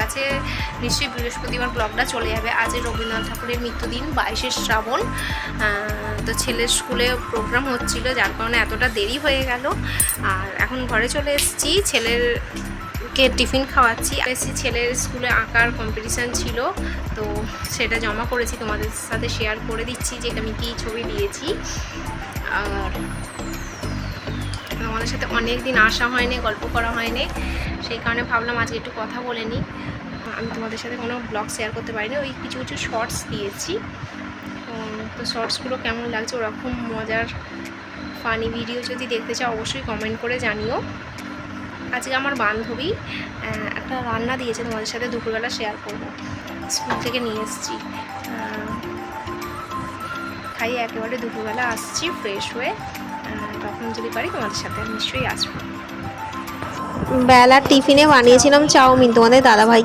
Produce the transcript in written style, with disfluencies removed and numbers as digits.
আছে নিশ্চয়ই বৃহস্পতিবার ব্লগটা চলে যাবে। আজ রবীন্দ্রনাথ ঠাকুরের মৃত্যুদিন 22শে শ্রাবণ। তো ছেলের স্কুলে প্রোগ্রাম হচ্ছিল, যার কারণে এতটা দেরি হয়ে গেল। আর এখন ঘরে চলে এসেছি, ছেলেরকে টিফিন খাওয়াচ্ছি। ছেলের স্কুলে আঁকার কম্পিটিশান ছিল, তো সেটা জমা করেছি, তোমাদের সাথে শেয়ার করে দিচ্ছি যে আমি কী ছবি দিয়েছি। আর আমাদের সাথে অনেক দিন আসা হয়নি, গল্প করা হয়নি, সেই কারণে ভাবলাম আজকে একটু কথা বলে নিই। আমি তোমাদের সাথে কোনো ব্লগ শেয়ার করতে পারিনি, ওই কিছু কিছু শর্টস দিয়েছি। তো শর্টসগুলো কেমন লাগছে, ওরকম মজার ফানি ভিডিও যদি দেখতে চাও অবশ্যই কমেন্ট করে জানিও। আজকে আমার বান্ধবী একটা রান্না দিয়েছে, তোমাদের সাথে দুপুরবেলা শেয়ার করব। স্কুল থেকে নিয়ে এসেছি, খাইয়ে একেবারে দুপুরবেলা আসছি ফ্রেশ হয়ে। তখন যদি পারি তোমাদের সাথে নিশ্চয়ই আসবো। বেলার টিফিনে বানিয়েছিলাম চাউমিন, তোমাদের দাদাভাই